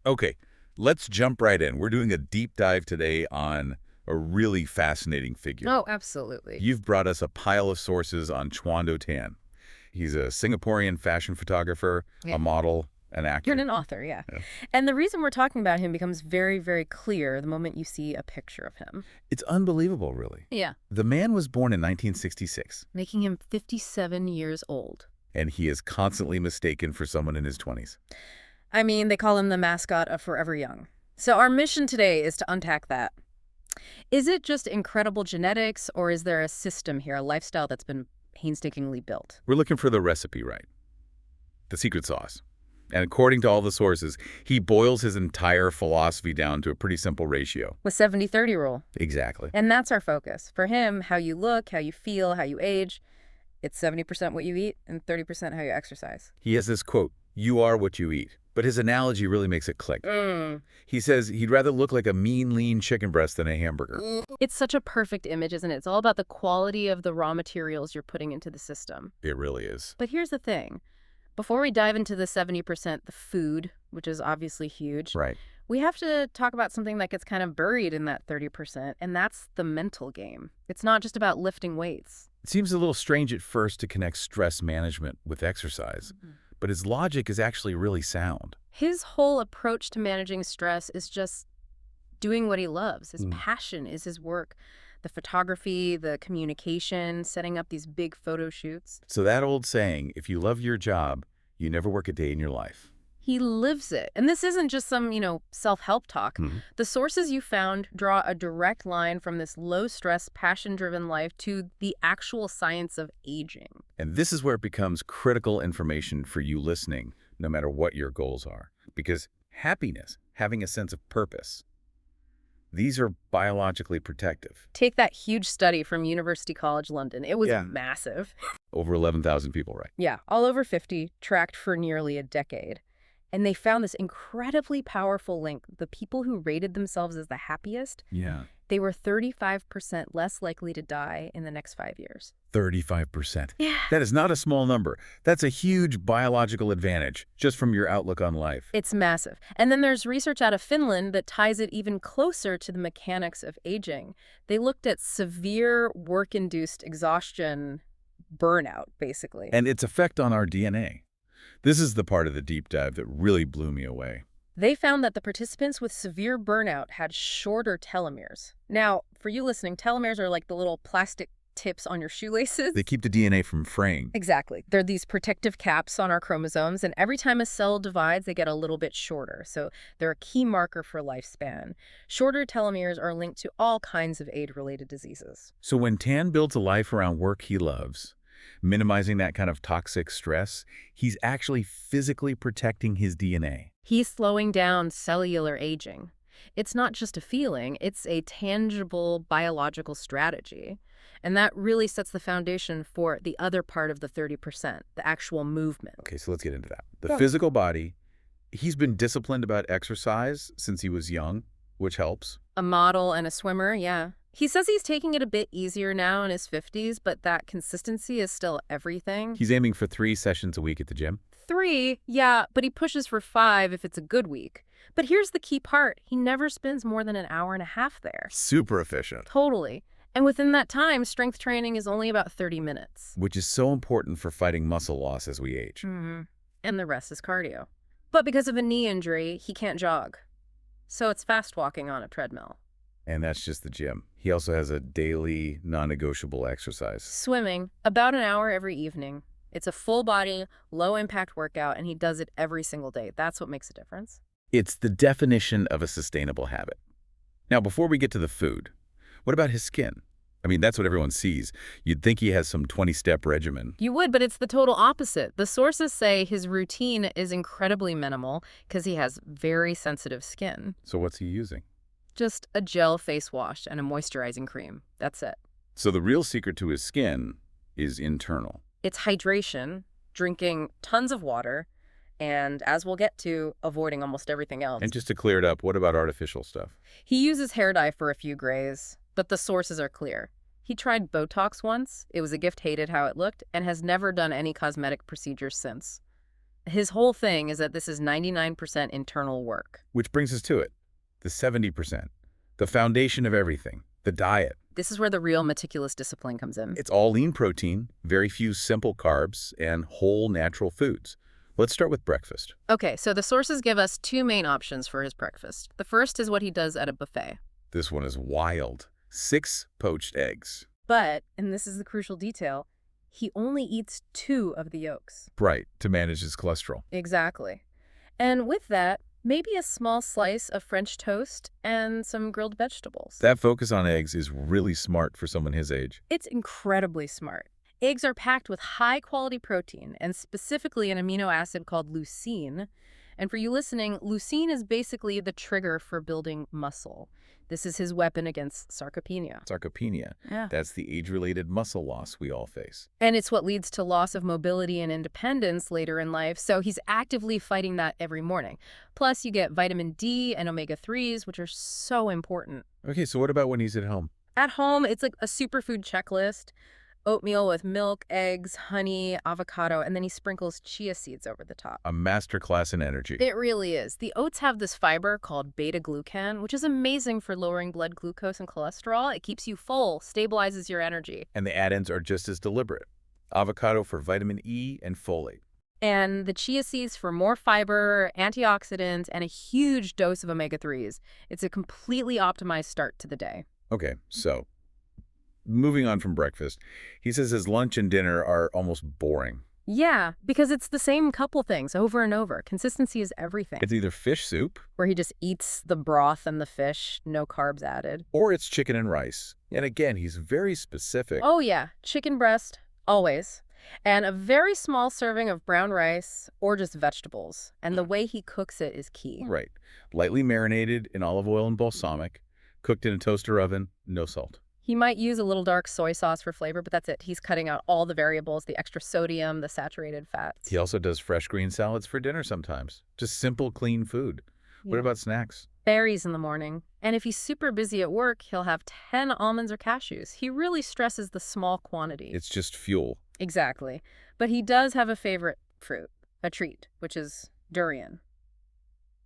Okay, let's jump right in. We're doing a deep dive today on a really fascinating figure. Oh, absolutely. You've brought us a pile of sources on Chuando Tan. He's a Singaporean fashion photographer, Yeah. a model, an You're actor. an author, yeah. Yeah. And the reason we're talking about him becomes very, very clear the moment you see a picture of him. It's unbelievable, really. Yeah. The man was born in 1966, Making him 57 years old. and he is constantly mistaken for someone in his 20s. I mean, they call him the mascot of Forever Young. So our mission today is to unpack that. Is it just incredible genetics, or is there a system here, a lifestyle that's been painstakingly built? We're looking for the recipe, right? The secret sauce. And according to all the sources, he boils his entire philosophy down to a pretty simple ratio. With 70-30 rule. Exactly. And that's our focus. For him, how you look, how you feel, how you age, it's 70% what you eat and 30% how you exercise. He has this quote, "You are what you eat." But his analogy really makes it click. He says he'd rather look like a mean, lean chicken breast than a hamburger. It's such a perfect image, isn't it? It's all about the quality of the raw materials you're putting into the system. It really is. But here's the thing. Before we dive into the 70%, the food, which is obviously huge, Right. we have to talk about something that gets kind of buried in that 30%, and that's the mental game. It's not just about lifting weights. It seems a little strange at first to connect stress management with exercise, but his logic is actually really sound. His whole approach to managing stress is just doing what he loves. His passion is his work. The photography, the communication, setting up these big photo shoots. So that old saying, if you love your job, you never work a day in your life. He lives it. And this isn't just some, self-help talk. The sources you found draw a direct line from this low-stress, passion-driven life to the actual science of aging. And this is where it becomes critical information for you listening, no matter what your goals are. Because happiness, having a sense of purpose, these are biologically protective. Take that huge study from University College London. It was massive. Over 11,000 people, right? Yeah, all over 50, tracked for nearly a decade. And they found this incredibly powerful link. The people who rated themselves as the happiest, they were 35% less likely to die in the next 5 years. 35%. Yeah. That is not a small number. That's a huge biological advantage, just from your outlook on life. It's massive. And then there's research out of Finland that ties it even closer to the mechanics of aging. They looked at severe work-induced exhaustion, burnout, basically. And its effect on our DNA. This is the part of the deep dive that really blew me away. They found that the participants with severe burnout had shorter telomeres. Now, for you listening, telomeres are like the little plastic tips on your shoelaces. They keep the DNA from fraying. Exactly. They're these protective caps on our chromosomes, and every time a cell divides, they get a little bit shorter. So they're a key marker for lifespan. Shorter telomeres are linked to all kinds of age-related diseases. So when Tan builds a life around work he loves, minimizing that kind of toxic stress, he's actually physically protecting his DNA. He's slowing down cellular aging. It's not just a feeling, it's a tangible biological strategy. And that really sets the foundation for the other part of the 30%, the actual movement. Okay, so let's get into that. The physical body, he's been disciplined about exercise since he was young, which helps. A model and a swimmer, yeah. He says he's taking it a bit easier now in his 50s, but that consistency is still everything. He's aiming for 3 sessions a week at the gym. 3, yeah, but he pushes for 5 if it's a good week. But here's the key part. He never spends more than an hour and a half there. Super efficient. Totally. And within that time, strength training is only about 30 minutes. Which is so important for fighting muscle loss as we age. And the rest is cardio. But because of a knee injury, he can't jog. So it's fast walking on a treadmill. And that's just the gym. He also has a daily, non-negotiable exercise. Swimming, about an hour every evening. It's a full-body, low-impact workout, and he does it every single day. That's what makes a difference. It's the definition of a sustainable habit. Now, before we get to the food, what about his skin? I mean, that's what everyone sees. You'd think he has some 20-step regimen. You would, but it's the total opposite. The sources say his routine is incredibly minimal because he has very sensitive skin. So what's he using? Just a gel face wash and a moisturizing cream. That's it. So the real secret to his skin is internal. It's hydration, drinking tons of water, and as we'll get to, avoiding almost everything else. And just to clear it up, what about artificial stuff? He uses hair dye for a few grays, but the sources are clear. He tried Botox once, it was a gift, hated how it looked, and has never done any cosmetic procedures since. His whole thing is that this is 99% internal work. Which brings us to it, the 70%, the foundation of everything, the diet. This is where the real meticulous discipline comes in. It's all lean protein, very few simple carbs, and whole natural foods. Let's start with breakfast. Okay, so the sources give us two main options for his breakfast. The first is what he does at a buffet. This one is wild. 6 poached eggs. But, and this is the crucial detail, he only eats 2 of the yolks. Right, to manage his cholesterol. Exactly. And with that, maybe a small slice of French toast and some grilled vegetables. That focus on eggs is really smart for someone his age. It's incredibly smart. Eggs are packed with high-quality protein, and specifically an amino acid called leucine. And for you listening, leucine is basically the trigger for building muscle. This is his weapon against sarcopenia. Sarcopenia. Yeah. That's the age-related muscle loss we all face. And it's what leads to loss of mobility and independence later in life, so he's actively fighting that every morning. Plus, you get vitamin D and omega-3s, which are so important. Okay, so what about when he's at home? At home, it's like a superfood checklist. Oatmeal with milk, eggs, honey, avocado, and then he sprinkles chia seeds over the top. A masterclass in energy. It really is. The oats have this fiber called beta-glucan, which is amazing for lowering blood glucose and cholesterol. It keeps you full, stabilizes your energy. And the add-ins are just as deliberate. Avocado for vitamin E and folate. And the chia seeds for more fiber, antioxidants, and a huge dose of omega-3s. It's a completely optimized start to the day. Okay, so moving on from breakfast, he says his lunch and dinner are almost boring. Yeah, because it's the same couple things over and over. Consistency is everything. It's either fish soup, where he just eats the broth and the fish, no carbs added. or it's chicken and rice. And again, he's very specific. Oh yeah, chicken breast, always. And a very small serving of brown rice or just vegetables. And the way he cooks it is key. Right. Lightly marinated in olive oil and balsamic, cooked in a toaster oven, no salt. He might use a little dark soy sauce for flavor, but that's it. He's cutting out all the variables, the extra sodium, the saturated fats. He also does fresh green salads for dinner sometimes. Just simple, clean food. What Yeah. about snacks? Berries in the morning. And if he's super busy at work, he'll have 10 almonds or cashews. He really stresses the small quantity. It's just fuel. Exactly. But he does have a favorite fruit, a treat, which is durian,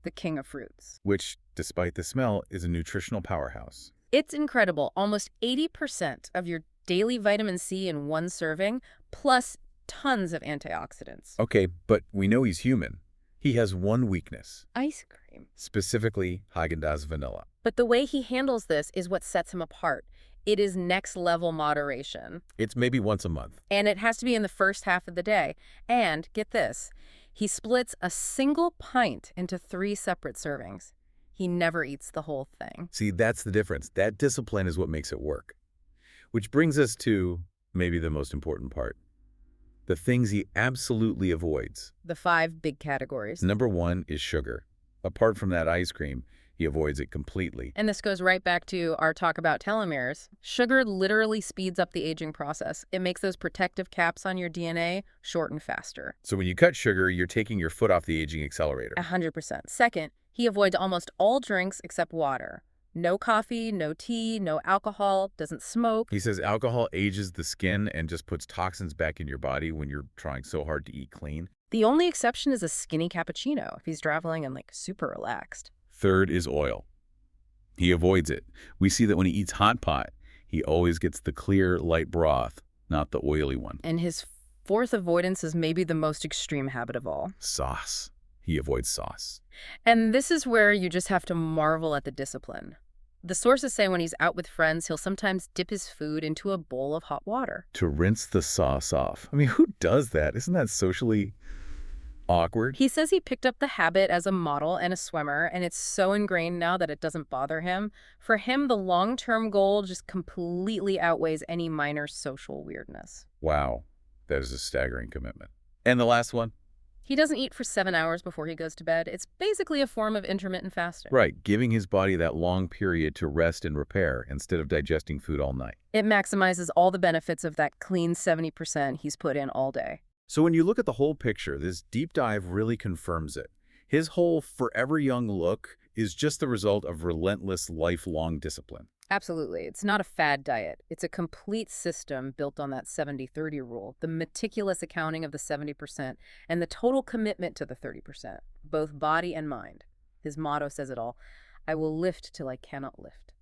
the king of fruits. Which, despite the smell, is a nutritional powerhouse. It's incredible. Almost 80% of your daily vitamin C in one serving, plus tons of antioxidants. Okay, but we know he's human. He has one weakness, Ice cream. specifically Haagen-Dazs vanilla. But the way he handles this is what sets him apart. It is next level moderation. It's maybe once a month. And it has to be in the first half of the day. And get this, he splits a single pint into 3 separate servings. He never eats the whole thing. See, that's the difference. That discipline is what makes it work. Which brings us to maybe the most important part. The things he absolutely avoids. The 5 big categories. Number 1 is sugar. Apart from that ice cream, he avoids it completely. And this goes right back to our talk about telomeres. Sugar literally speeds up the aging process. It makes those protective caps on your DNA shorten faster. So when you cut sugar, you're taking your foot off the aging accelerator. 100%. Second, he avoids almost all drinks except water. No coffee, no tea, no alcohol, doesn't smoke. He says alcohol ages the skin and just puts toxins back in your body when you're trying so hard to eat clean. The only exception is a skinny cappuccino if he's traveling and like super relaxed. Third is oil. He avoids it. We see that when he eats hot pot, he always gets the clear, light broth, not the oily one. And his fourth avoidance is maybe the most extreme habit of all. Sauce. He avoids sauce. And this is where you just have to marvel at the discipline. The sources say when he's out with friends, he'll sometimes dip his food into a bowl of hot water. To rinse the sauce off. I mean, who does that? Isn't that socially awkward? He says he picked up the habit as a model and a swimmer, and it's so ingrained now that it doesn't bother him. For him, the long-term goal just completely outweighs any minor social weirdness. Wow. That is a staggering commitment. And the last one? He doesn't eat for 7 hours before he goes to bed. It's basically a form of intermittent fasting. Right, giving his body that long period to rest and repair instead of digesting food all night. It maximizes all the benefits of that clean 70% he's put in all day. So when you look at the whole picture, this deep dive really confirms it. His whole forever young look is just the result of relentless, lifelong discipline. Absolutely. It's not a fad diet. It's a complete system built on that 70-30 rule, the meticulous accounting of the 70%, and the total commitment to the 30%, both body and mind. His motto says it all: I will lift till I cannot lift.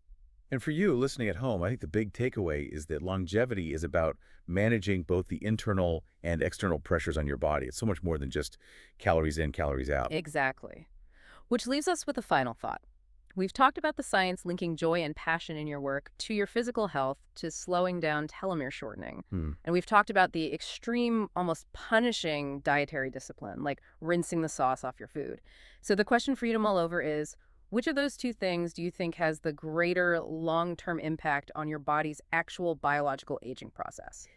And for you listening at home, I think the big takeaway is that longevity is about managing both the internal and external pressures on your body. It's so much more than just calories in, calories out. Exactly. Which leaves us with a final thought. We've talked about the science linking joy and passion in your work to your physical health, to slowing down telomere shortening. Hmm. And we've talked about the extreme, almost punishing dietary discipline, like rinsing the sauce off your food. So the question for you to mull over is, which of those two things do you think has the greater long-term impact on your body's actual biological aging process?